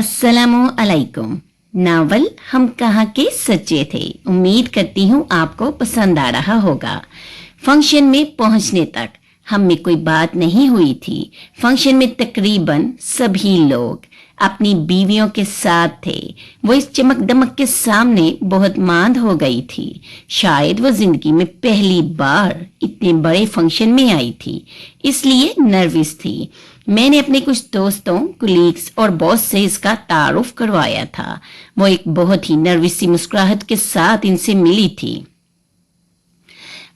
अस्सलामु अलैकुम। नावल हम कहाँ के सच्चे थे। उम्मीद करती हूँ आपको पसंद आ रहा होगा। फंक्शन में पहुँचने तक हम में कोई बात नहीं हुई थी। फंक्शन में तकरीबन सभी लोग अपनी बीवियों के साथ थे। वो इस चमक दमक के सामने बहुत मांद हो गई थी। शायद वो जिंदगी में पहली बार इतने बड़े फंक्शन में आई थी, इसलिए नर्वस थी। मैंने अपने कुछ दोस्तों, कुलीग्स और बॉस से इसका तारुफ करवाया था। वो एक बहुत ही नर्वस सी मुस्कुराहट के साथ इनसे मिली थी।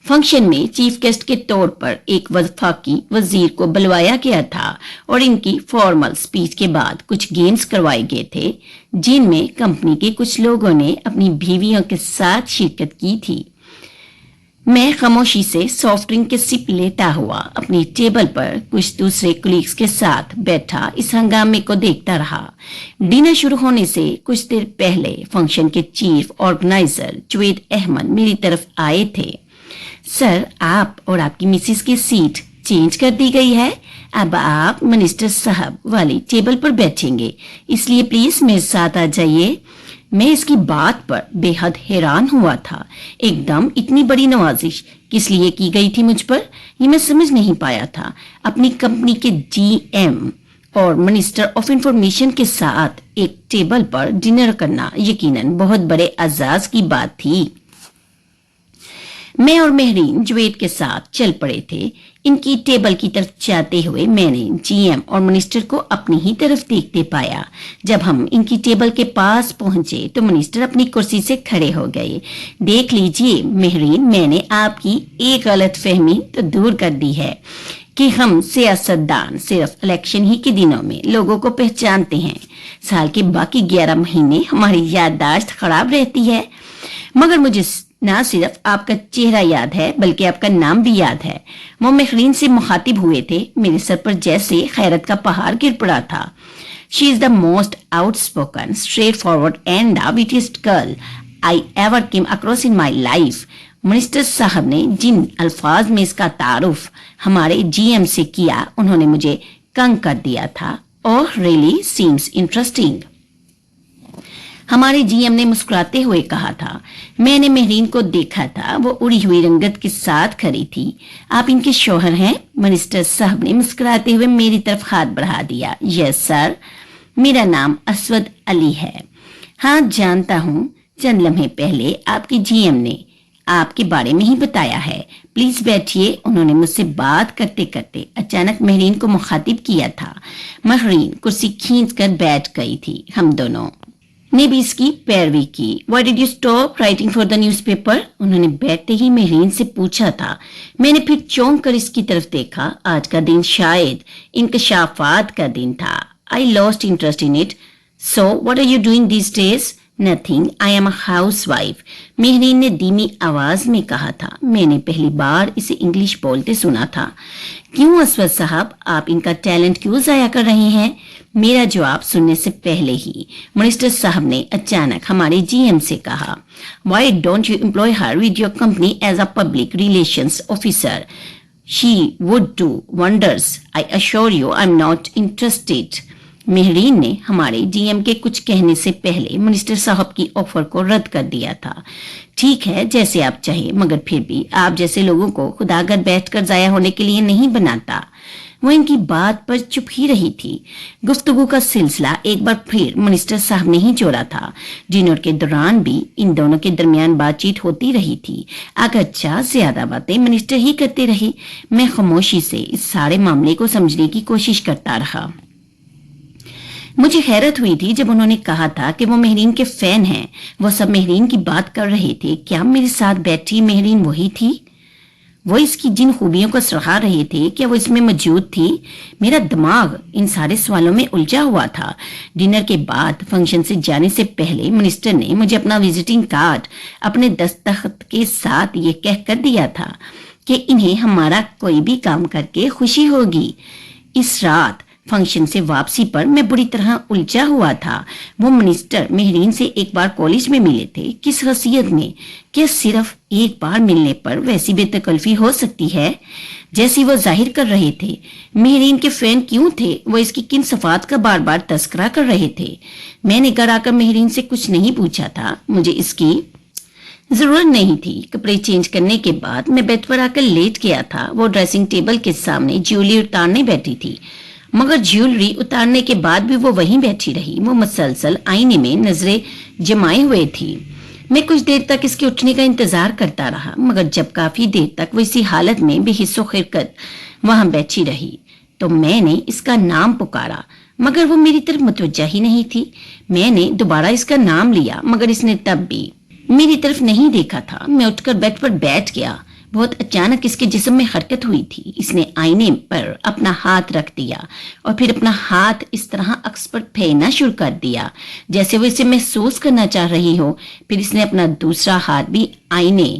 फंक्शन में चीफ गेस्ट के तौर पर एक वफाकी वजीर को बुलवाया गया था और इनकी फॉर्मल स्पीच के बाद कुछ गेम्स करवाए गए थे, जिनमें कंपनी के कुछ लोगों ने अपनी बीवियों के साथ शिरकत की थी। मैं खामोशी से सॉफ्ट ड्रिंक के सिप लेता हुआ अपनी टेबल पर कुछ दूसरे कुलीग्स के साथ बैठा इस हंगामे को देखता रहा। डिनर शुरू होने से कुछ देर पहले फंक्शन के चीफ ऑर्गेनाइजर जुवेद अहमद मेरी तरफ आए थे। सर, आप और आपकी मिसेस की सीट चेंज कर दी गई है। अब आप मिनिस्टर साहब वाली टेबल पर बैठेंगे, इसलिए प्लीज मेरे साथ आ जाइए। मैं इसकी बात पर बेहद हैरान हुआ था। एकदम इतनी बड़ी नवाजिश किस लिए की गई थी मुझ पर, ये मैं समझ नहीं पाया था। अपनी कंपनी के जीएम और मिनिस्टर ऑफ इंफॉर्मेशन के साथ एक टेबल पर डिनर करना यकीनन बहुत अज़ाज़ एजाज की बात थी। मैं और महरीन जुवेद के साथ चल पड़े थे। इनकी टेबल की तरफ जाते हुए मैंने जीएम और मिनिस्टर को अपनी ही तरफ देखते पाया। जब हम इनकी टेबल के पास पहुंचे तो मिनिस्टर अपनी कुर्सी से खड़े हो गए। देख लीजिए महरीन, मैंने आपकी एक गलत फहमी तो दूर कर दी है कि हम सियासतदान सिर्फ इलेक्शन ही के दिनों में लोगों को पहचानते हैं। साल के बाकी 11 महीने हमारी याददाश्त खराब रहती है। मगर मुझे ना सिर्फ आपका चेहरा याद है बल्कि आपका नाम भी याद है। वो महरीन से मुखातिब हुए थे। मेरे सर पर जैसे खैरत का पहाड़ गिर पड़ा था। She is the most outspoken, straightforward and the wittiest girl I ever came across in my life. Minister साहब ने जिन अल्फाज में इसका तारुफ हमारे जीएम से किया, उन्होंने मुझे कंग कर दिया था। Oh really seems interesting. हमारे जीएम ने मुस्कुराते हुए कहा था। मैंने महरीन को देखा था, वो उड़ी हुई रंगत के साथ खड़ी थी। आप इनके शौहर हैं? मिनिस्टर साहब ने मुस्कुराते हुए मेरी तरफ हाथ बढ़ा दिया। यस सर, मेरा नाम असवद अली है। हाँ जानता हूँ, चंद लम्हे पहले आपके जीएम ने आपके बारे में ही बताया है। प्लीज बैठिए। उन्होंने मुझसे बात करते करते अचानक महरीन को मुखातिब किया था। महरीन कुर्सी खींच कर बैठ गई थी। हम दोनों ने भी इसकी पैरवी की। Why did you stop writing for the newspaper? उन्होंने बैठते ही महरीन से पूछा था। मैंने फिर चौंक कर इसकी तरफ देखा। आज का दिन शायद इंकशाफात का दिन था। I lost interest in it. So what are you doing these days? Nothing. I am a housewife. Mehreen ने धीमी आवाज में कहा था। मैंने पहली बार इसे इंग्लिश बोलते सुना था। क्यों असवद साहब, आप इनका टैलेंट क्यों जाया कर रहे हैं? मेरा जवाब सुनने से पहले ही मिनिस्टर साहब ने अचानक हमारे जीएम से कहा, Why don't you employ her with your company as a public relations officer? She would do wonders. I assure you I'm not interested. Mehreen ने हमारे जीएम के कुछ कहने से पहले मिनिस्टर साहब की ऑफर को रद्द कर दिया था। ठीक है, जैसे आप चाहे, मगर फिर भी आप जैसे लोगों को खुदागर बैठकर जाया होने के लिए नहीं बनाता। वो इनकी बात पर चुप ही रही थी। गुफ्तगू का सिलसिला एक बार फिर मिनिस्टर साहब ने ही जोड़ा था। डिनर के दौरान भी इन दोनों के दरमियान बातचीत होती रही थी। अगरचा ज्यादा बातें मिनिस्टर ही करते रहे। मैं खामोशी से इस सारे मामले को समझने की कोशिश करता रहा। मुझे हैरत हुई थी जब उन्होंने कहा था कि वो महरीन के फैन हैं। वो सब महरीन की बात कर रहे थे। क्या मेरे साथ बैठी महरीन वही थी? वो इसकी जिन खूबियों को सराह रहे थे, क्या वो इसमें मौजूद थी? मेरा दिमाग इन सारे सवालों में उलझा हुआ था। डिनर के बाद फंक्शन से जाने से पहले मिनिस्टर ने मुझे अपना विजिटिंग कार्ड अपने दस्तखत के साथ ये कह कर दिया था कि इन्हें हमारा कोई भी काम करके खुशी होगी। इस रात फंक्शन से वापसी पर मैं बुरी तरह उलझा हुआ था। वो मिनिस्टर मेहरीन से एक बार कॉलेज में मिले थे। किस हैसियत में? क्या सिर्फ एक बार मिलने पर वैसी बेतकल्फी हो सकती है जैसी वो जाहिर कर रहे थे? मेहरीन के फैन क्यों थे? वो इसकी किन सफात का बार बार तस्करा कर रहे थे? मैंने घर आकर मेहरीन से कुछ नहीं पूछा था। मुझे इसकी जरूरत नहीं थी। कपड़े चेंज करने के बाद मैं बेड पर आकर लेट गया था। वो ड्रेसिंग टेबल के सामने ज्वेलरी उतारने बैठी थी, मगर ज्वेलरी उतारने के बाद भी वो वहीं बैठी रही। वो मुसलसल आईने में नजरें जमाए हुए थी। मैं कुछ देर तक इसके उठने का इंतजार करता रहा, मगर जब काफी देर तक वो इसी हालत में बेहिस्सो खिरकत वहां बैठी रही तो मैंने इसका नाम पुकारा, मगर वो मेरी तरफ मुतवज्जा ही नहीं थी। मैंने दोबारा इसका नाम लिया, मगर इसने तब भी मेरी तरफ नहीं देखा था। मैं उठकर बेड पर बैठ गया। बहुत अचानक इसके जिस्म में हरकत हुई थी। इसने आईने पर अपना हाथ रख दिया और फिर अपना हाथ इस तरह अक्स पर फेरना शुरू कर दिया जैसे वो इसे महसूस करना चाह रही हो। फिर इसने अपना दूसरा हाथ भी आईने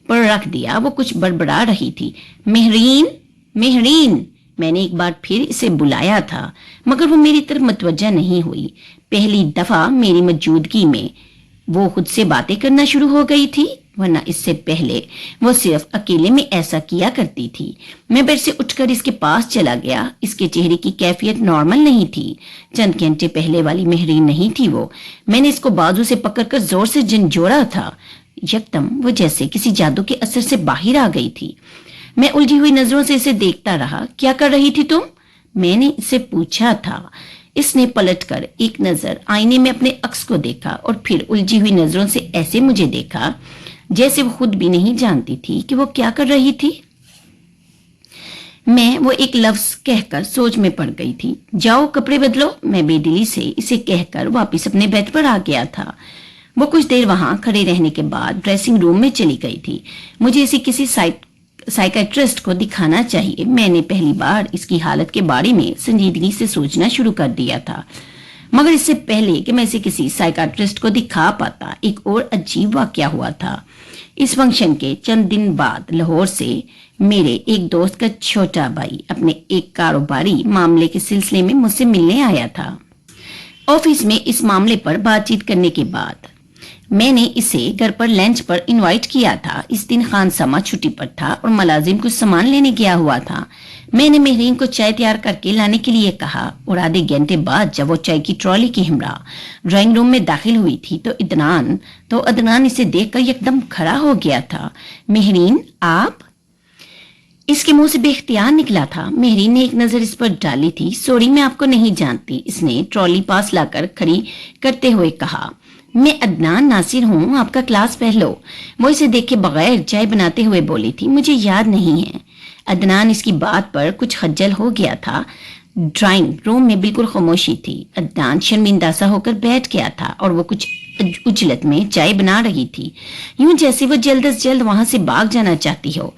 पर रख दिया। वो कुछ बड़बड़ा रही थी। मेहरीन, मेहरीन, मैंने एक बार फिर इसे बुलाया था, मगर वो मेरी तरफ मुतवज्जा नहीं हुई। पहली दफा मेरी मौजूदगी में वो खुद से बातें करना शुरू हो गई थी, वरना इससे पहले वो सिर्फ अकेले में ऐसा किया करती थी। मैं बेड से उठकर इसके पास चला गया। इसके चेहरे की कैफियत नॉर्मल नहीं थी। चंद घंटे पहले वाली मेहरीन नहीं थी वो। मैंने इसको बाजू से पकड़कर जोर से झंझोड़ा था। यकदम वो जैसे किसी जादू के असर से बाहर आ गई थी। मैं उलझी हुई नजरों से इसे देखता रहा। क्या कर रही थी तुम? मैंने इससे पूछा था। इसने पलटकर एक नजर आईने में अपने अक्स को देखा और फिर उलझी हुई नजरों से ऐसे मुझे देखा जैसे वो खुद भी नहीं जानती थी कि वो क्या कर रही थी। वो एक लफ्ज कहकर सोच में पड़ गई थी। जाओ कपड़े बदलो। मैं बेदिली से इसे कहकर वापस अपने बेड पर आ गया था। वो कुछ देर वहां खड़े रहने के बाद ड्रेसिंग रूम में चली गई थी। मुझे इसे किसी साइकेट्रिस्ट को दिखाना चाहिए। मैंने पहली बार इसकी हालत के बारे में संजीदगी से सोचना शुरू कर दिया था, मगर इससे पहले कि मैं इसे किसी साइकेट्रिस्ट को दिखा पाता, एक और अजीब वाकया हुआ था। इस फंक्शन के चंद दिन बाद लाहौर से मेरे एक दोस्त का छोटा भाई अपने एक कारोबारी मामले के सिलसिले में मुझसे मिलने आया था। ऑफिस में इस मामले पर बातचीत करने के बाद मैंने इसे घर पर लंच पर इनवाइट किया था। इस दिन खानसमा छुट्टी पर था और मुलाजिम कुछ सामान लेने गया हुआ था। मैंने मेहरीन को चाय तैयार करके लाने के लिए कहा और आधे घंटे बाद जब वो चाय की ट्रॉली के हमरा ड्राइंग रूम में दाखिल हुई थी तो अदनान इसे देखकर एकदम खड़ा हो गया था। मेहरीन, आप? इसके मुंह से बेख्तियार निकला था। मेहरीन ने एक नजर इस पर डाली थी। सॉरी, मैं आपको नहीं जानती, इसने ट्रॉली पास लाकर खड़ी करते हुए कहा। मैं अदनान नासिर हूँ, आपका क्लास फेलो। वो इसे देखे बगैर चाय बनाते हुए बोली थी। मुझे याद नहीं है। अदनान इसकी बात पर कुछ खज्जल हो गया था। ड्राइंग रूम में बिल्कुल खामोशी थी। अदनान शर्मिंदा सा होकर बैठ गया था और वो कुछ उजलत में चाय बना रही थी, यूं जैसे वो जल्द से जल्द वहां से भाग जाना चाहती हो।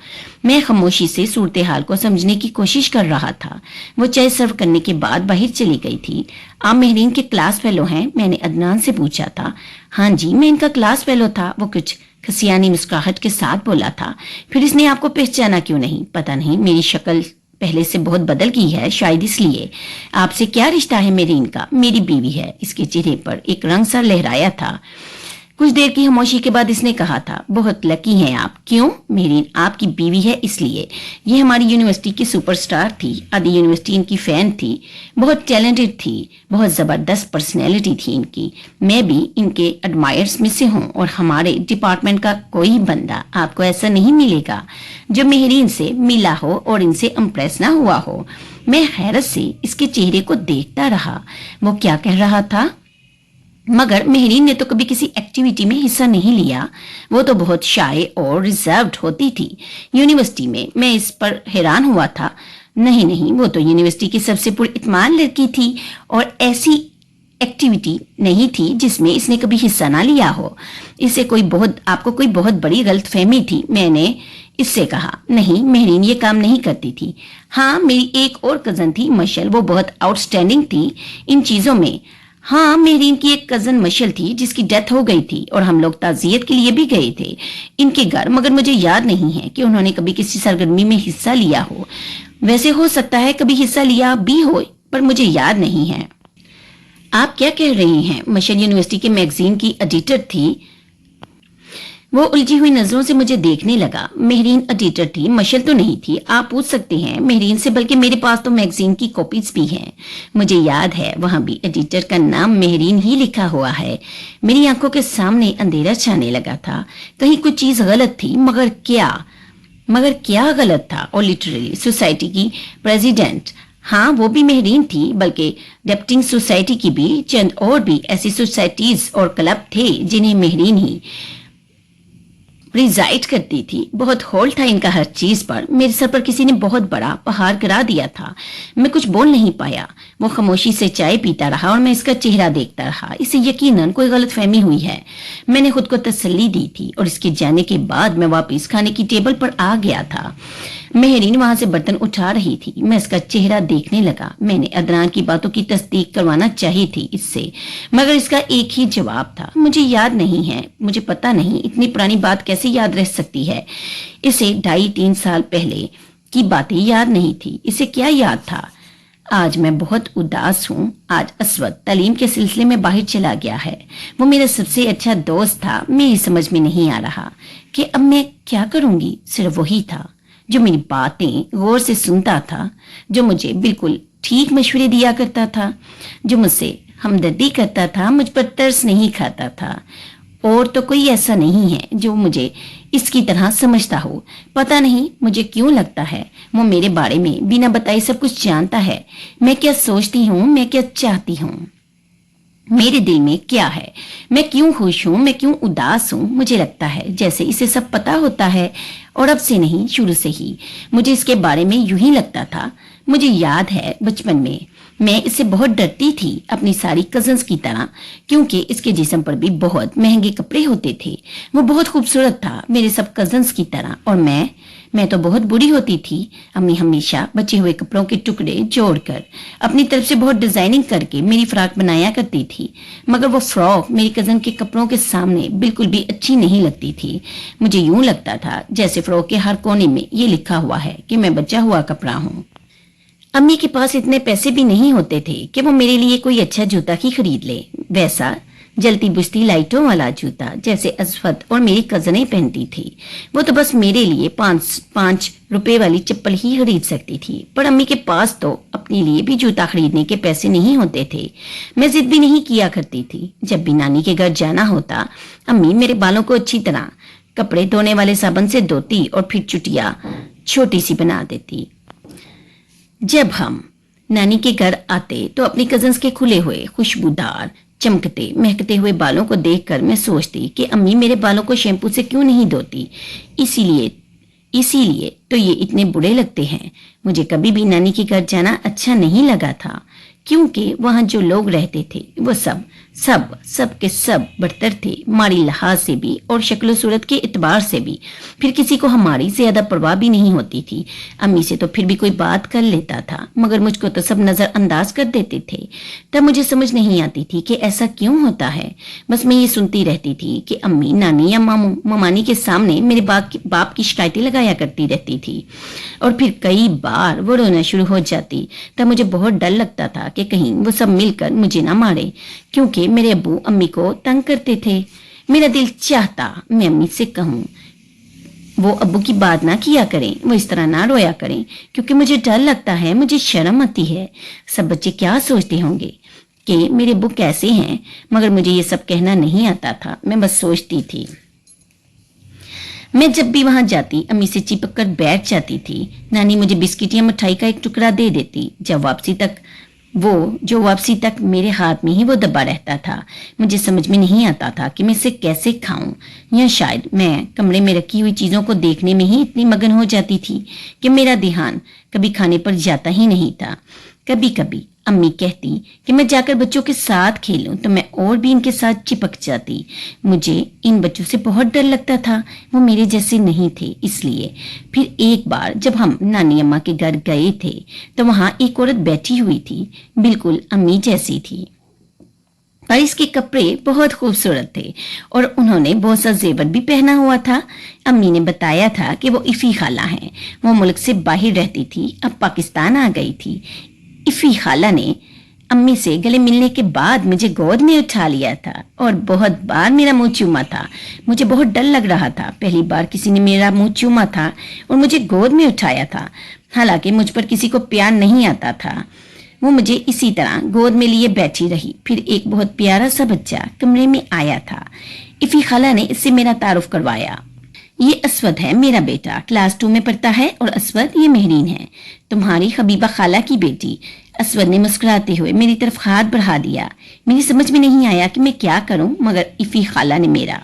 मैं खामोशी से सूरत हाल को समझने की कोशिश कर रहा था। वो चाय सर्व करने के बाद बाहर चली गई थी। आप मेहरीन के क्लास फेलो हैं? मैंने अदनान से पूछा था। हाँ जी, मैं इनका क्लास फेलो था, वो कुछ खसियानी मुस्कुराहट के साथ बोला था। फिर इसने आपको पहचाना क्यों नहीं? पता नहीं, मेरी शक्ल पहले से बहुत बदल गई है, शायद इसलिए। आपसे क्या रिश्ता है मेहरीन का? मेरी बीवी है। इसके चेहरे पर एक रंग सा लहराया था। कुछ देर की खामोशी के बाद इसने कहा था, बहुत लकी हैं आप। क्यों? मेहरीन आपकी बीवी है इसलिए। ये हमारी यूनिवर्सिटी की सुपरस्टार थी। आधी यूनिवर्सिटी इनकी फैन थी। बहुत टैलेंटेड थी, बहुत जबरदस्त पर्सनैलिटी थी इनकी। मैं भी इनके एडमायर्स में से हूँ और हमारे डिपार्टमेंट का कोई बंदा आपको ऐसा नहीं मिलेगा जो मेहरीन से मिला हो और इनसे इम्प्रेस ना हुआ हो। मैं हैरत से इसके चेहरे को देखता रहा। वो क्या कह रहा था? मगर मेहरीन ने तो कभी किसी एक्टिविटी में हिस्सा नहीं लिया। वो तो बहुत शाय और रिजर्व्ड होती थी यूनिवर्सिटी में। मैं इस पर हैरान हुआ था। नहीं, वो तो यूनिवर्सिटी की सबसे पुरइत्मान लड़की थी और ऐसी एक्टिविटी नहीं थी जिसमें इसने कभी हिस्सा ना लिया हो। आपको कोई बहुत बड़ी गलतफहमी थी। मैंने इससे कहा, नहीं, मेहरीन ये काम नहीं करती थी। हाँ, मेरी एक और कजन थी मशल, वो बहुत आउटस्टैंडिंग थी इन चीजों में। हाँ, मेहरीन की एक कजन मशल थी जिसकी डेथ हो गई थी और हम लोग ताजियत के लिए भी गए थे इनके घर, मगर मुझे याद नहीं है कि उन्होंने कभी किसी सरगर्मी में हिस्सा लिया हो। वैसे हो सकता है कभी हिस्सा लिया भी हो, पर मुझे याद नहीं है। आप क्या कह रही हैं? मशहद यूनिवर्सिटी के मैगजीन की एडिटर थी। वो उलझी हुई नजरों से मुझे देखने लगा। मेहरीन एडिटर थी, मशल तो नहीं थी। आप पूछ सकते हैं मेहरीन से, बल्कि मेरे पास तो मैगजीन की कॉपीज भी हैं। मुझे याद है वहां भी एडिटर का नाम मेहरीन ही लिखा हुआ है। मेरी आंखों के सामने अंधेरा छाने लगा था। कहीं कुछ चीज गलत थी, मगर क्या गलत था? और लिटरली सोसाइटी की प्रेसिडेंट, हाँ वो भी मेहरीन थी, बल्कि डेप्टिंग सोसाइटी की भी चंद और भी ऐसी सोसाइटीज और क्लब थे जिन्हें मेहरीन ही प्रिजाइड करती थी। बहुत होल था इनका हर चीज पर। मेरे सर पर किसी ने बहुत बड़ा पहाड़ गिरा दिया था। मैं कुछ बोल नहीं पाया। वो खामोशी से चाय पीता रहा और मैं इसका चेहरा देखता रहा। इसे यकीनन कोई गलतफहमी हुई है। मैंने खुद को तसल्ली दी थी और इसके जाने के बाद मैं वापस खाने की टेबल पर आ गया था। मेहरीन वहां से बर्तन उठा रही थी। मैं इसका चेहरा देखने लगा। मैंने अदनान की बातों की तस्दीक करवाना चाहिए थी इससे, मगर इसका एक ही जवाब था, मुझे याद नहीं है। मुझे पता नहीं इतनी पुरानी बात कैसे याद रह सकती है। इसे 2.5-3 साल पहले की बातें याद नहीं थी। इसे क्या याद था? आज मैं बहुत उदास हूँ। आज असवद तालीम के सिलसिले में बाहर चला गया है। वो मेरा सबसे अच्छा दोस्त था। मेरी समझ में नहीं आ रहा कि अब मैं क्या करूंगी। सिर्फ वही था जो मेरी बातें गौर से सुनता था, जो मुझे बिल्कुल ठीक मशवरे दिया करता था, जो मुझसे हमदर्दी करता था, मुझ पर तरस नहीं खाता था। और तो कोई ऐसा नहीं है जो मुझे इसकी तरह समझता हो। पता नहीं मुझे क्यों लगता है वो मेरे बारे में बिना बताए सब कुछ जानता है। मैं क्या सोचती हूँ, मैं क्या चाहती हूँ, मेरे दिल में क्या है, मैं क्यों खुश हूं, मैं क्यों उदास हूं। मुझे लगता है जैसे इसे सब पता होता है, और अब से नहीं, शुरू से ही मुझे इसके बारे में यूं ही लगता था। मुझे याद है बचपन में मैं इससे बहुत डरती थी, अपनी सारी कजन्स की तरह, क्योंकि इसके जिस्म पर भी बहुत महंगे कपड़े होते थे। वो बहुत खूबसूरत था मेरे सब कजन्स की तरह, और मैं तो बहुत बुरी होती थी। अम्मी हमेशा बचे हुए कपड़ों के टुकड़े जोड़कर अपनी तरफ से बहुत डिजाइनिंग करके मेरी फ्रॉक बनाया करती थी, मगर वो फ्रॉक मेरी कजन के कपड़ों के सामने बिल्कुल भी अच्छी नहीं लगती थी। मुझे यूं लगता था जैसे फ्रॉक के हर कोने में ये लिखा हुआ है कि मैं बचा हुआ कपड़ा हूँ। अम्मी के पास इतने पैसे भी नहीं होते थे कि वो मेरे लिए कोई अच्छा जूता ही खरीद ले, वैसा जलती बुझती लाइटों वाला जूता जैसे असफत और मेरी कजनें पहनती थी। वो तो बस मेरे लिए 5 रुपए वाली चप्पल ही खरीद सकती थी, पर अम्मी के पास तो अपने लिए भी जूता खरीदने के पैसे नहीं होते थे। मैं जिद भी नहीं किया करती थी। जब भी नानी के घर जाना होता, अम्मी मेरे बालों को अच्छी तरह कपड़े धोने वाले साबुन से धोती और फिर चुटिया छोटी सी बना देती। जब हम नानी के घर आते तो अपनी कजन्स के खुले हुए खुशबूदार चमकते महकते हुए बालों को देखकर मैं सोचती कि अम्मी मेरे बालों को शैम्पू से क्यों नहीं धोती। इसीलिए तो ये इतने बुरे लगते हैं। मुझे कभी भी नानी के घर जाना अच्छा नहीं लगा था, क्योंकि वहां जो लोग रहते थे वो सब के सब बदतर थे, हमारी लिहाज से भी और शक्ल सूरत के इतबार से भी। फिर किसी को हमारी ज्यादा परवाह भी नहीं होती थी। अम्मी से तो फिर भी कोई बात कर लेता था, मगर मुझको तो सब नजरअंदाज कर देते थे। तब मुझे समझ नहीं आती थी कि ऐसा क्यों होता है। बस मैं ये सुनती रहती थी कि अम्मी नानी या ममानी के सामने मेरे बाप की शिकायतें लगाया करती रहती थी, और फिर कई बार वो रोना शुरू हो जाती। तब मुझे बहुत डर लगता था कि कहीं वो सब मिलकर मुझे ना मारे, क्योंकि मेरे अब्बू अम्मी को तंग करते थे। मेरा दिल चाहता मैं अम्मी से कहूं वो अब्बू की बात ना किया करें, वो इस तरह ना रोया करें, क्योंकि मुझे डर लगता है, मुझे शर्म आती है। सब बच्चे क्या सोचते होंगे कि मेरे अब्बू कैसे हैं, मगर मुझे ये सब कहना नहीं आता था। मैं बस सोचती थी। मैं जब भी वहां जाती अम्मी से चिपक कर बैठ जाती थी। नानी मुझे बिस्किट या मिठाई का एक टुकड़ा दे देती। जो वापसी तक मेरे हाथ में ही वो दबा रहता था। मुझे समझ में नहीं आता था कि मैं इसे कैसे खाऊं, या शायद मैं कमरे में रखी हुई चीजों को देखने में ही इतनी मगन हो जाती थी कि मेरा ध्यान कभी खाने पर जाता ही नहीं था। कभी कभी अम्मी कहती कि मैं जाकर बच्चों के साथ खेलूं, तो मैं और भी इनके साथ चिपक जाती। मुझे इन बच्चों से बहुत डर लगता था, वो मेरे जैसे नहीं थे। इसलिए फिर एक बार जब हम नानी अम्मा के घर गए थे तो वहां एक औरत बैठी हुई थी, बिल्कुल अम्मी जैसी थी, पर इसके कपड़े बहुत खूबसूरत थे और उन्होंने बहुत सा जेवर भी पहना हुआ था। अम्मी ने बताया था कि वो इफी खाला हैं। वो मुल्क से बाहर रहती थी, अब पाकिस्तान आ गई थी। इफ़ी खाला ने अम्मी से गले मिलने के बाद मुझे गोद में उठा लिया था और बहुत बार मेरा मुंह चूमा था। मुझे बहुत डर लग रहा था। पहली बार किसी ने मेरा मुंह चूमा था और मुझे गोद में उठाया था। हालांकि मुझ पर किसी को प्यार नहीं आता था। वो मुझे इसी तरह गोद में लिए बैठी रही। फिर एक बहुत प्यारा सा बच्चा कमरे में आया था। इफ़ी खाला ने इससे मेरा तारुफ करवाया। ये असवद है, मेरा बेटा, क्लास 2 में पढ़ता है, और असवद ये मेहरीन है, तुम्हारी हबीबा खाला की बेटी। असवद ने मुस्कुराते हुए मेरी तरफ हाथ बढ़ा दिया। मेरी समझ में नहीं आया कि मैं क्या करूं, मगर इफ़ी खाला ने मेरा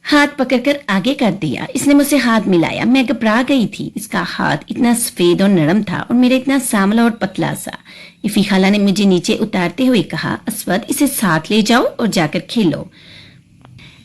हाथ पकड़कर आगे कर दिया। इसने मुझसे हाथ मिलाया। मैं घबरा गई थी। इसका हाथ इतना सफेद और नरम था और मेरा इतना सांवला और पतला सा। इफ़ी खाला ने मुझे नीचे उतारते हुए कहा, असवद, इसे साथ ले जाओ और जाकर खेलो।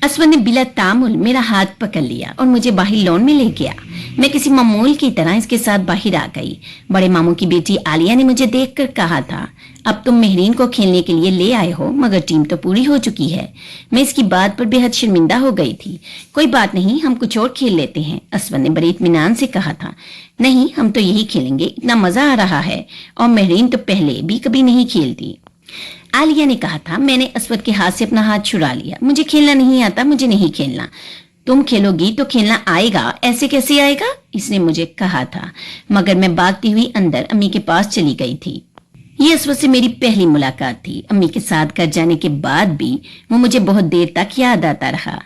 असवद ने बिला तामुल मेरा हाथ पकड़ लिया और मुझे बाहर लॉन में ले गया। मैं किसी मामूल की तरह इसके साथ बाहर आ गई। बड़े मामू की बेटी आलिया ने मुझे देखकर कहा था, अब तुम मेहरीन को खेलने के लिए ले आए हो, मगर टीम तो पूरी हो चुकी है। मैं इसकी बात पर बेहद शर्मिंदा हो गई थी। कोई बात नहीं, हम कुछ और खेल लेते हैं, असवद ने बड़े इत्मीनान से कहा था। नहीं, हम तो यही खेलेंगे, इतना मजा आ रहा है, और मेहरीन तो पहले भी कभी नहीं खेलती। आलिया ने कहा था। मैंने असवद के हाथ से अपना हाथ छुड़ा लिया। मुझे खेलना नहीं आता, मुझे नहीं खेलना। तुम खेलोगी तो खेलना आएगा, ऐसे कैसे आएगा, इसने मुझे कहा था। मगर मैं भागती हुई अंदर अम्मी के पास चली गई थी। ये असवद से मेरी पहली मुलाकात थी। अम्मी के साथ घर जाने के बाद भी वो मुझे बहुत देर तक याद आता रहा।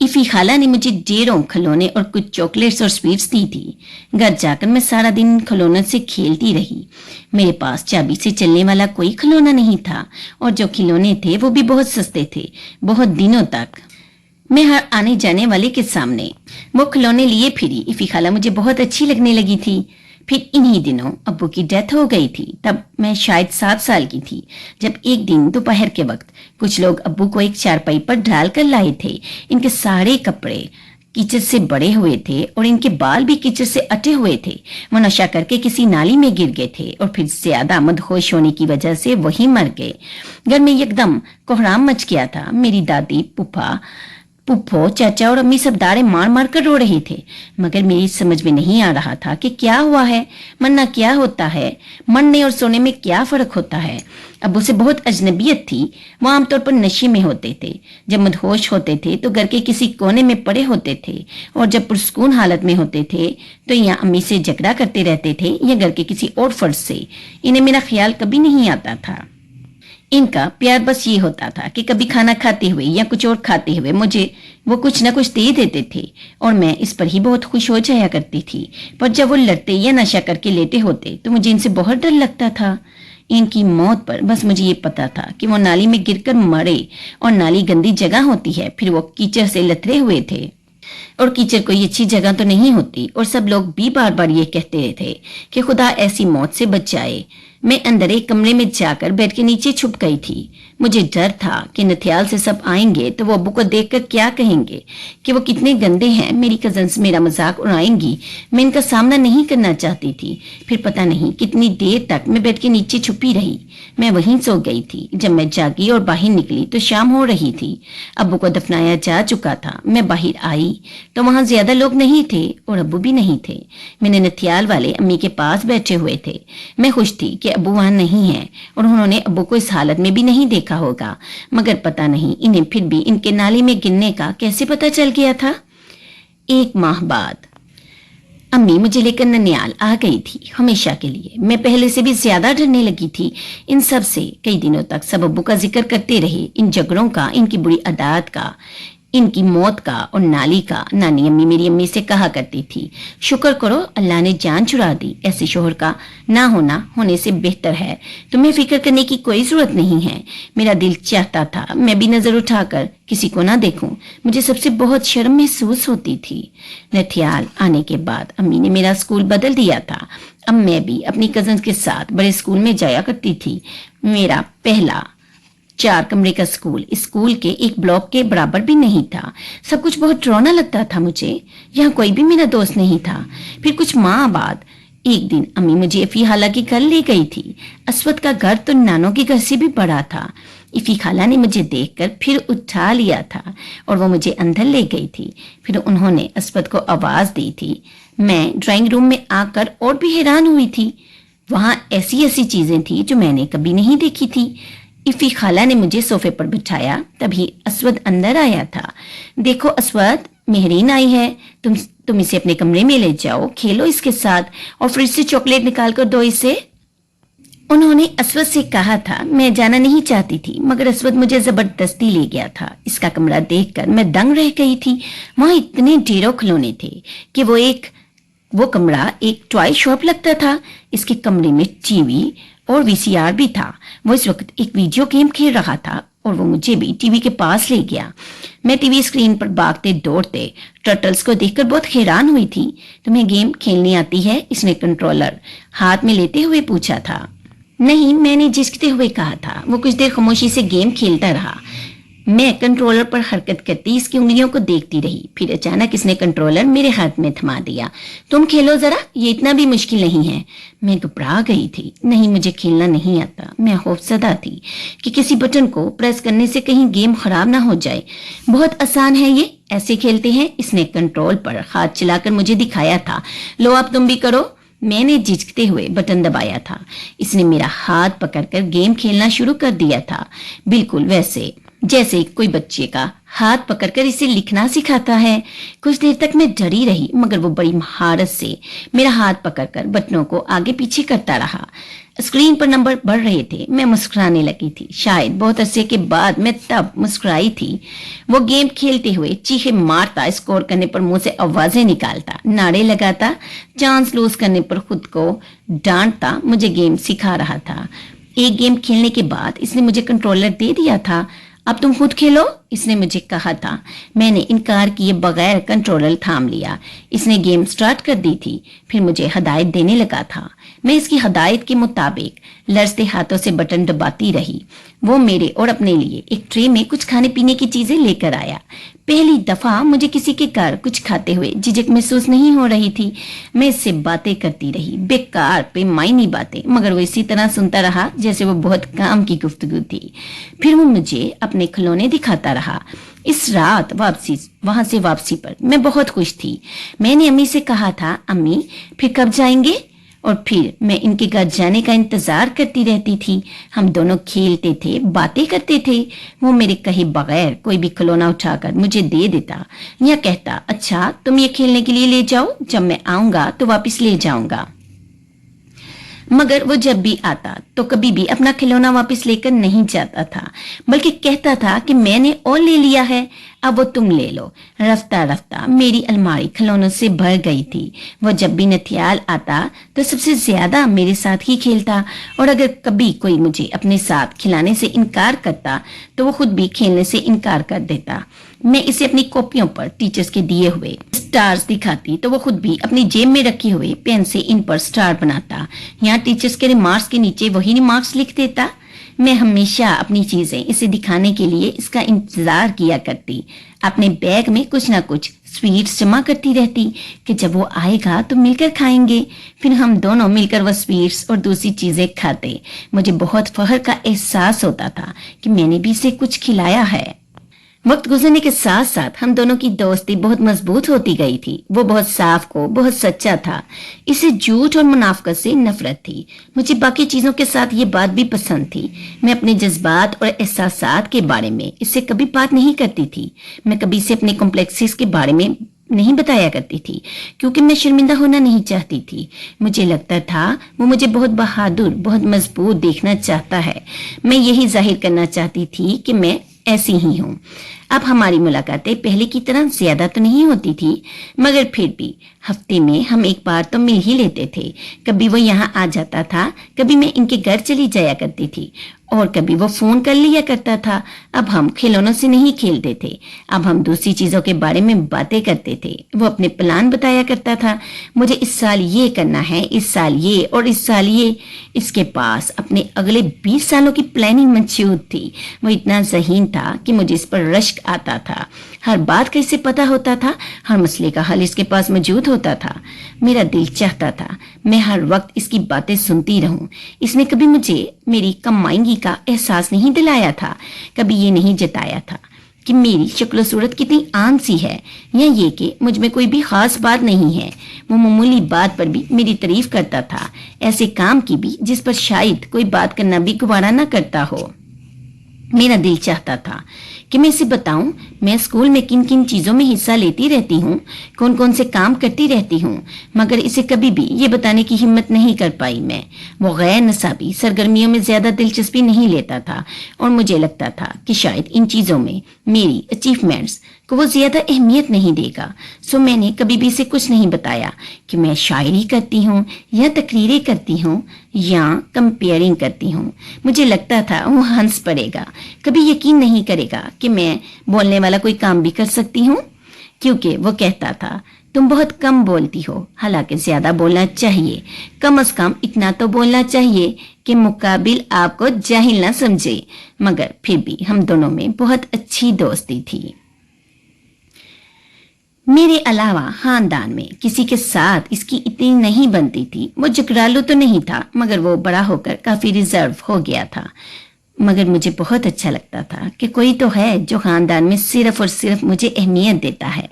इफ़ी खाला ने मुझे ढेरों खिलौने और कुछ चॉकलेट्स और स्वीट्स दी थी। घर जाकर मैं सारा दिन खिलौनों से खेलती रही। मेरे पास चाबी से चलने वाला कोई खिलौना नहीं था, और जो खिलौने थे वो भी बहुत सस्ते थे। बहुत दिनों तक मैं हर आने जाने वाले के सामने वो खिलौने लिए फिरी। इफ़ी खाला मुझे बहुत अच्छी लगने लगी थी। फिर इन्हीं दिनों अब्बू की डेथ हो गई थी। तब मैं शायद 7 साल की थी, जब एक दिन दोपहर के वक्त कुछ लोग अब्बू को एक चारपाई पर ढाल कर लाए थे। इनके सारे कपड़े कीचड़ से बड़े हुए थे और इनके बाल भी कीचड़ से अटे हुए थे। वो नशा करके किसी नाली में गिर गए थे और फिर ज्यादा मदहोश होने की वजह से वहीं मर गए। घर में एकदम कोहराम मच गया था। मेरी दादी, पुप्पो, चाचा और अम्मी सब दाड़े मार मार कर रो रहे थे, मगर मेरी समझ में नहीं आ रहा था कि क्या हुआ है, मरना क्या होता है, मरने और सोने में क्या फर्क होता है। अब्बू से बहुत अजनबियत थी। वो आमतौर पर नशे में होते थे। जब मदहोश होते थे तो घर के किसी कोने में पड़े होते थे, और जब पुरस्कून हालत में होते थे तो या अम्मी से झगड़ा करते रहते थे या घर के किसी और फर्ज से। इन्हें मेरा ख्याल कभी नहीं आता था। इनका प्यार बस ये होता था कि कभी खाना खाते हुए या कुछ और खाते हुए मुझे वो कुछ न कुछ दे देते थे, और मैं इस पर ही बहुत खुश हो जाया करती थी। पर जब वो लड़ते या नशा करके लेटे होते तो मुझे इनसे बहुत डर लगता था। इनकी मौत पर बस मुझे ये पता था कि वो नाली में गिरकर मरे, और नाली गंदी जगह होती है। फिर वो कीचड़ से लथड़े हुए थे, और कीचड़ कोई अच्छी जगह तो नहीं होती, और सब लोग भी बार बार ये कहते थे कि खुदा ऐसी मौत से बच जाए। मैं अंदर एक कमरे में जाकर बेड के नीचे छुप गई थी। मुझे डर था कि नथियाल से सब आएंगे तो वो अब्बू को देखकर क्या कहेंगे कि वो कितने गंदे हैं। मेरी कजन्स मेरा मजाक उड़ाएंगी। मैं इनका सामना नहीं करना चाहती थी। फिर पता नहीं कितनी देर तक मैं बेड के नीचे छुपी रही। मैं वहीं सो गई थी। जब मैं जागी और बाहर निकली तो शाम हो रही थी। अब्बू को दफनाया जा चुका था। मैं बाहर आई तो वहां ज्यादा लोग नहीं थे और अब्बू भी नहीं थे। मैंने नथियाल वाले अम्मी के पास बैठे हुए थे। मैं खुश थी कि अब्बू वहां नहीं है, और उन्होंने अब्बू को इस हालत में भी नहीं देखा होगा। मगर पता नहीं इन्हें फिर भी इनके नाली में गिरने का कैसे पता चल गया था। 1 माह बाद अम्मी मुझे लेकर ननियाल आ गई थी, हमेशा के लिए। मैं पहले से भी ज्यादा डरने लगी थी इन सब से। कई दिनों तक सब अब्बू का जिक्र करते रहे, इन झगड़ों का, इनकी बुरी आदत का, इनकी मौत का और नाली का। नानी अम्मी मेरी अम्मी से कहा करती थी, शुक्र करो अल्लाह ने जान छुड़ा दी। ऐसे शोहर का ना होने से बेहतर है। तुम्हें फिक्र करने की कोई जरूरत नहीं है। मेरा दिल चाहता था मैं भी नजर उठाकर किसी को ना देखूं। मुझे सबसे बहुत शर्म महसूस होती थी। नथियाल आने के बाद अम्मी ने मेरा स्कूल बदल दिया था। अब मैं भी अपनी कजन्स के साथ बड़े स्कूल में जाया करती थी। मेरा पहला 4 कमरे का स्कूल के एक ब्लॉक के बराबर भी नहीं था। सब कुछ बहुत डरावना लगता था मुझे। यहाँ कोई भी मेरा दोस्त नहीं था। फिर कुछ माह बाद एक दिन अम्मी मुझे इफ़ी खाला के घर ले गई थी। असवद का घर तो नानों के घर से भी बड़ा था। इफ़ी खाला ने मुझे देखकर फिर उठा लिया था और वो मुझे अंदर ले गई थी। फिर उन्होंने असवद को आवाज दी थी। मैं ड्राइंग रूम में आकर और भी हैरान हुई थी। वहां ऐसी ऐसी चीजें थी जो मैंने कभी नहीं देखी थी। इफ़ी खाला ने मुझे सोफे पर बिठाया, तभी असवद अंदर आया था। देखो असवद, मेहरीन आई है, तुम इसे अपने कमरे में ले जाओ, खेलो इसके साथ और फ्रिज से चॉकलेट निकाल कर दो इसे। उन्होंने असवद से कहा था। मैं जाना नहीं चाहती थी, मगर असवद मुझे जबरदस्ती ले गया था। इसका कमरा देखकर मैं दंग रह गई थी। वहां इतने ढेरों खिलौने थे कि वो कमरा एक टॉय शॉप लगता था। इसके कमरे में टीवी और वीसीआर भी था। वो इस वक्त एक वीडियो गेम खेल रहा था और वो मुझे भी टीवी के पास ले गया। मैं टीवी स्क्रीन पर भागते दौड़ते टर्टल्स को देखकर बहुत हैरान हुई थी। तुम्हें गेम खेलनी आती है? इसने कंट्रोलर हाथ में लेते हुए पूछा था। नहीं, मैंने झिझकते हुए कहा था। वो कुछ देर खामोशी से गेम खेलता रहा। मैं कंट्रोलर पर हरकत करती इसकी उंगलियों को देखती रही। फिर अचानक इसने कंट्रोलर मेरे हाथ में थमा दिया। तुम खेलो जरा, ये इतना भी मुश्किल नहीं है। मैं घबरा गई थी। नहीं, मुझे खेलना नहीं आता। मैं खौफजदा थी कि किसी बटन को प्रेस करने से कहीं गेम खराब ना हो जाए। बहुत आसान है ये, ऐसे खेलते हैं। इसने कंट्रोल पर हाथ चलाकर मुझे दिखाया था। लो अब तुम भी करो। मैंने झिझकते हुए बटन दबाया था। इसने मेरा हाथ पकड़कर गेम खेलना शुरू कर दिया था, बिल्कुल वैसे जैसे कोई बच्चे का हाथ पकड़कर इसे लिखना सिखाता है। कुछ देर तक मैं डरी रही, मगर वो बड़ी महारत से मेरा हाथ पकड़कर बटनों को आगे पीछे करता रहा। स्क्रीन पर नंबर बढ़ रहे थे। मैं मुस्कुराने लगी थी। शायद बहुत अरसे के बाद मैं तब मुस्कुराई थी। वो गेम खेलते हुए चीखे मारता, स्कोर करने पर मुंह से आवाजें निकालता, नारे लगाता, चांस लूज करने पर खुद को डांटता मुझे गेम सिखा रहा था। एक गेम खेलने के बाद इसने मुझे कंट्रोलर दे दिया था। अब तुम खुद खेलो, इसने मुझे कहा था। मैंने इनकार किए बगैर कंट्रोलर थाम लिया। इसने गेम स्टार्ट कर दी थी। फिर मुझे हदायत देने लगा था। मैं इसकी हदायत के मुताबिक लरजते हाथों से बटन दबाती रही। वो मेरे और अपने लिए एक ट्रे में कुछ खाने पीने की चीजें लेकर आया। पहली दफा मुझे किसी के घर कुछ खाते हुए झिझक महसूस नहीं हो रही थी। मैं इससे बातें करती रही, बेकार बेमायनी बातें, मगर वो इसी तरह सुनता रहा जैसे वो बहुत काम की गुफ्तगू थी। फिर वो मुझे अपने खिलौने दिखाता रहा। इस रात वहां से वापसी पर मैं बहुत खुश थी। मैंने अम्मी से कहा था, अम्मी फिर कब जाएंगे? और फिर मैं इनके घर जाने का इंतजार करती रहती थी। हम दोनों खेलते थे, बातें करते थे। वो मेरे कहे बगैर कोई भी खिलौना उठाकर मुझे दे देता या कहता, अच्छा तुम ये खेलने के लिए ले जाओ, जब मैं आऊंगा तो वापस ले जाऊंगा। मगर वो जब भी आता तो कभी भी अपना खिलौना वापस लेकर नहीं जाता था, बल्कि कहता था कि मैंने और ले लिया है, अब वो तुम ले लो। रफ्ता रफ्ता मेरी अलमारी खिलौनों से भर गई थी। वो जब भी नथियाल आता तो सबसे ज्यादा मेरे साथ ही खेलता, और अगर कभी कोई मुझे अपने साथ खिलाने से इनकार करता तो वो खुद भी खेलने से इनकार कर देता। मैं इसे अपनी कॉपियों पर टीचर्स के दिए हुए स्टार्स दिखाती तो वो खुद भी अपनी जेब में रखे हुए पेन से इन पर स्टार बनाता। यहाँ टीचर्स के रिमार्क्स के नीचे वही रिमार्क्स लिख देता। मैं हमेशा अपनी चीजें इसे दिखाने के लिए इसका इंतजार किया करती। अपने बैग में कुछ ना कुछ स्वीट्स जमा करती रहती कि जब वो आएगा तो मिलकर खाएंगे। फिर हम दोनों मिलकर वो स्वीट्स और दूसरी चीजें खाते। मुझे बहुत फख्र का एहसास होता था कि मैंने भी इसे कुछ खिलाया है। वक्त गुजरने के साथ साथ हम दोनों की दोस्ती बहुत मजबूत होती गई थी। वो बहुत साफ को बहुत सच्चा था। इसे झूठ और मुनाफकत से नफरत थी। मुझे बाकी चीजों के साथ ये बात भी पसंद थी। मैं अपने जज्बात और एहसासात के बारे में इससे कभी बात नहीं करती थी। मैं कभी इसे अपने कॉम्प्लेक्सेस के बारे में नहीं बताया करती थी, क्योंकि मैं शर्मिंदा होना नहीं चाहती थी। मुझे लगता था वो मुझे बहुत बहादुर, बहुत मजबूत देखना चाहता है। मैं यही जाहिर करना चाहती थी कि मैं ऐसी ही हूँ। अब हमारी मुलाकातें पहले की तरह ज्यादा तो नहीं होती थी, मगर फिर भी हफ्ते में हम एक बार तो मिल ही लेते थे। कभी वो यहाँ आ जाता था, कभी मैं इनके घर चली जाया करती थी, और कभी वो फोन कर लिया करता था। अब हम खिलौनों से नहीं खेलते थे, अब हम दूसरी चीजों के बारे में बातें करते थे। वो अपने प्लान बताया करता था, मुझे इस साल ये करना है, इस साल ये और इस साल ये। इसके पास अपने अगले 20 सालों की प्लानिंग मौजूद थी। वो इतना ज़हीन था कि मुझे इस पर रश्क आता था। हर बात का इसे पता होता था, हर मसले का हल इसके पास मौजूद होता था। मेरा दिल चाहता था मैं हर वक्त इसकी बातें सुनती रहूं। इसने कभी मुझे मेरी कमाईगी का एहसास नहीं दिलाया था, कभी ये नहीं जताया था کہ میری شکل و صورت کتنی عام سی ہے یا یہ کہ مجھ میں کوئی بھی خاص بات نہیں ہے۔ وہ معمولی بات پر بھی میری تعریف کرتا تھا، ایسے کام کی بھی جس پر شاید کوئی بات کرنا بھی گوارا نہ کرتا ہو۔ میرا دل چاہتا تھا کہ میں اسے بتاؤں میں اسکول میں کن کن چیزوں میں حصہ لیتی رہتی ہوں، کون کون سے کام کرتی رہتی ہوں، مگر اسے کبھی بھی یہ بتانے کی ہمت نہیں کر پائی میں۔ وہ غیر نصابی سرگرمیوں میں زیادہ دلچسپی نہیں لیتا تھا اور مجھے لگتا تھا کہ شاید ان چیزوں میں میری اچیومنٹس کو وہ زیادہ اہمیت نہیں دے گا، سو میں نے کبھی بھی اسے کچھ نہیں بتایا کہ میں شاعری کرتی ہوں یا تقریریں کرتی ہوں یا کمپیئرنگ کرتی ہوں۔ مجھے لگتا تھا وہ ہنس پڑے گا، کبھی یقین نہیں کرے گا کہ میں بولنے والا کوئی کام بھی کر سکتی ہوں، کیونکہ وہ کہتا تھا تم بہت کم بولتی ہو، حالانکہ زیادہ بولنا چاہیے، کم از کم اتنا تو بولنا چاہیے کہ مقابل آپ کو جاہل نہ سمجھے۔ مگر پھر بھی ہم دونوں میں بہت اچھی دوستی تھی۔ میرے علاوہ خاندان میں کسی کے ساتھ اس کی اتنی نہیں بنتی تھی۔ وہ جگرالو تو نہیں تھا، مگر وہ بڑا ہو کر کافی ریزرو ہو گیا تھا۔ مگر مجھے بہت اچھا لگتا تھا کہ کوئی تو ہے جو خاندان میں صرف اور صرف مجھے اہمیت دیتا ہے،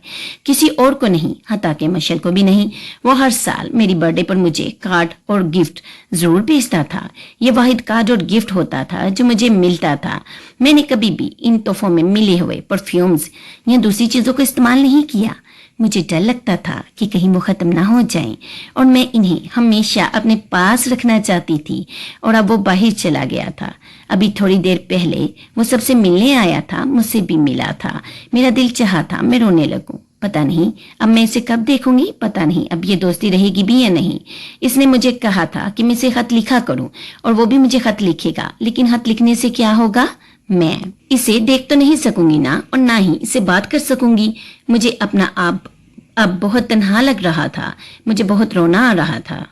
کسی اور کو نہیں، حتیٰ کہ مشل کو بھی نہیں۔ وہ ہر سال میری برتھ ڈے پر مجھے کارڈ اور گفٹ ضرور بھیجتا تھا۔ یہ واحد کارڈ اور گفٹ ہوتا تھا جو مجھے ملتا تھا۔ میں نے کبھی بھی ان تحفوں میں ملے ہوئے پرفیومز یا دوسری چیزوں کو استعمال نہیں کیا۔ مجھے ڈر لگتا تھا کہ کہیں وہ ختم نہ ہو جائیں اور میں انہیں ہمیشہ اپنے پاس رکھنا چاہتی تھی، اور اب وہ باہر چلا گیا تھا۔ ابھی تھوڑی دیر پہلے وہ سب سے ملنے آیا تھا، مجھ سے بھی ملا تھا۔ میرا دل چاہا تھا میں رونے لگوں۔ پتہ نہیں اب میں اسے کب دیکھوں گی، پتہ نہیں اب یہ دوستی رہے گی بھی یا نہیں۔ اس نے مجھے کہا تھا کہ میں اسے خط لکھا کروں، اور وہ بھی مجھے خط لکھے گا، لیکن خط لکھنے سے کیا ہوگا؟ میں اسے دیکھ تو نہیں سکوں گی نا، اور نہ ہی اسے بات کر سکوں گی۔ مجھے اپنا اب بہت تنہا لگ رہا تھا، مجھے بہت رونا آ رہا تھا۔